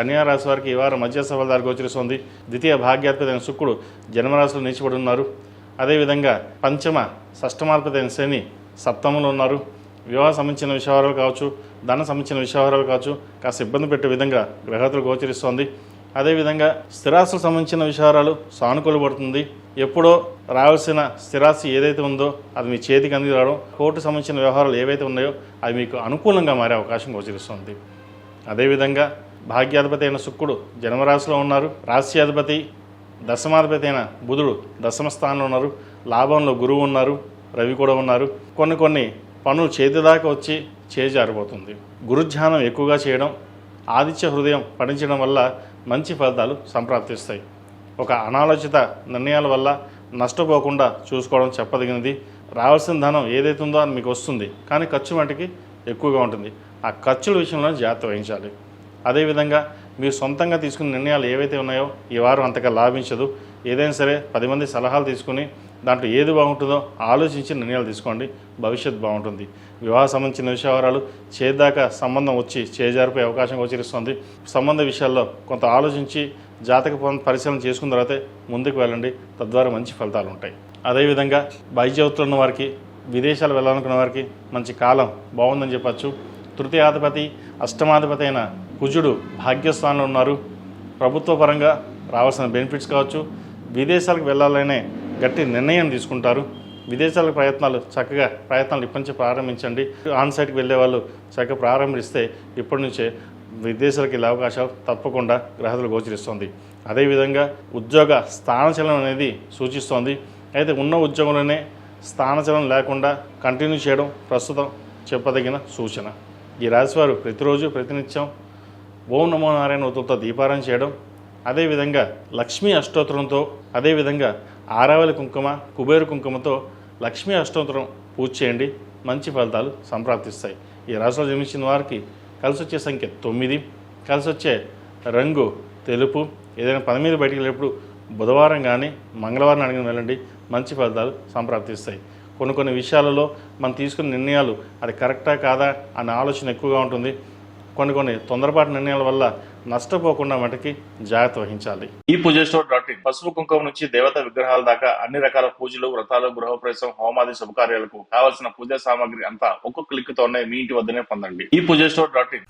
కన్యా రాశి వారికి ఈ వారం మధ్యస్థ ఫలితాలు గోచరిస్తుంది. ద్వితీయ భాగ్యాధిపతి అయిన శుక్రుడు జన్మరాశిలో నిలిచిపడి ఉన్నారు. అదేవిధంగా పంచమ షష్టమాధిపతి అయిన శని సప్తమంలో ఉన్నారు. వివాహ సంబంధించిన విషయాలు కావచ్చు, ధన సంబంధించిన విషయాలు కావచ్చు, కాస్త ఇబ్బంది పెట్టే విధంగా గ్రహతులు గోచరిస్తోంది. అదేవిధంగా స్థిరాస్తులకు సంబంధించిన విషయాలు సానుకూలపడుతుంది. ఎప్పుడో రావాల్సిన స్థిరాస్తి ఏదైతే ఉందో అది మీ చేతికి అంది రావడం, కోర్టు సంబంధించిన వ్యవహారాలు ఏవైతే ఉన్నాయో అవి మీకు అనుకూలంగా మారే అవకాశం గోచరిస్తుంది. అదేవిధంగా భాగ్యాధిపతి అయిన శుక్రుడు జన్మరాశిలో ఉన్నారు. రాశ్యాధిపతి దశమాధిపతి అయిన బుధుడు దశమ స్థానంలో ఉన్నారు. లాభంలో గురువు ఉన్నారు, రవి కూడా ఉన్నారు. కొన్ని పనులు చేతి దాకా వచ్చి చేజారిపోతుంది. గురుధ్యానం ఎక్కువగా చేయడం, ఆదిత్య హృదయం పఠించడం వల్ల మంచి ఫలితాలు సంప్రాప్తిస్తాయి. ఒక అనాలోచిత నిర్ణయాల వల్ల నష్టపోకుండా చూసుకోవడం చెప్పదగినది. రావాల్సిన ధనం ఏదైతే ఉందో అది మీకు వస్తుంది, కానీ ఖర్చు మటుకి ఎక్కువగా ఉంటుంది. ఆ ఖర్చుల విషయంలో జాగ్రత్త వహించాలి. అదేవిధంగా మీరు సొంతంగా తీసుకున్న నిర్ణయాలు ఏవైతే ఉన్నాయో ఈ వారం అంతగా లాభించదు. ఏదైనా సరే 10 మంది సలహాలు తీసుకుని దాంట్లో ఏది బాగుంటుందో ఆలోచించి నిర్ణయాలు తీసుకోండి, భవిష్యత్తు బాగుంటుంది. వివాహ సంబంధించిన విషయాలు చేదాకా సంబంధం వచ్చి చేజారిపోయే అవకాశం గోచరిస్తుంది. సంబంధ విషయాల్లో కొంత ఆలోచించి జాతక పరిశీలన చేసుకున్న తర్వాతే ముందుకు వెళ్ళండి, తద్వారా మంచి ఫలితాలు ఉంటాయి. అదేవిధంగా వైద్యవృత్తులు ఉన్న వారికి, విదేశాలు వెళ్ళాలనుకున్న వారికి మంచి కాలం బాగుందని చెప్పచ్చు. తృతీయాధిపతి అష్టమాధిపతి అయిన కుజుడు భాగ్యస్థానంలో ఉన్నారు. ప్రభుత్వ పరంగా రావాల్సిన బెనిఫిట్స్ కావచ్చు, విదేశాలకు వెళ్ళాలనే గట్టి నిర్ణయం తీసుకుంటారు. విదేశాల ప్రయత్నాలు ఇప్పటి నుంచి ప్రారంభించండి. ఆన్సైట్కి వెళ్ళే వాళ్ళు చక్కగా ప్రారంభిస్తే ఇప్పటి నుంచే విదేశాలకు వెళ్ళే అవకాశాలు తప్పకుండా గ్రహతులు గోచరిస్తుంది. అదేవిధంగా ఉద్యోగ స్థానచలనం అనేది సూచిస్తోంది. అయితే ఉన్న ఉద్యోగంలోనే స్థానచలనం లేకుండా కంటిన్యూ చేయడం ప్రస్తుతం చెప్పదగిన సూచన. ఈ రాశివారు ప్రతిరోజు ప్రతినిత్యం ఓం నమో నారాయణ ఉతులతో దీపారాయణ చేయడం, అదేవిధంగా లక్ష్మీ అష్టోత్తరంతో, అదేవిధంగా ఆరావళి కుంకుమ, కుబేరు కుంకుమతో లక్ష్మీ అష్టోత్తరం పూజ చేయండి, మంచి ఫలితాలు సంప్రాప్తిస్తాయి. ఈ రాశిలో జన్మించిన వారికి కలిసి వచ్చే సంఖ్య 9, కలిసి వచ్చే రంగు తెలుపు. ఏదైనా పని మీద బయటికి వెళ్ళేప్పుడు బుధవారం కానీ మంగళవారం అడిగిన వెళ్ళండి, మంచి ఫలితాలు సంప్రాప్తిస్తాయి. కొన్ని విషయాలలో మనం తీసుకున్న నిర్ణయాలు అది కరెక్టా కాదా అనే ఆలోచన ఎక్కువగా ఉంటుంది. కొన్ని తొందరపాటు నిర్ణయాల వల్ల నష్టపోకుండా మటుకి జాగ్రత్త వహించాలి. ఈ పూజస్టోర్.in పసుపు కుంకుమ నుంచి దేవత విగ్రహాల దాకా అన్ని రకాల పూజలు, వ్రతాలు, గృహప్రవేశం, హోమాది శుభకార్యాలకు కావలసిన పూజా సామాగ్రి అంతా ఒక్కొక్క క్లిక్ తోనే మీ ఇంటి వద్దనే పొందండి. ఈ పూజస్టోర్.in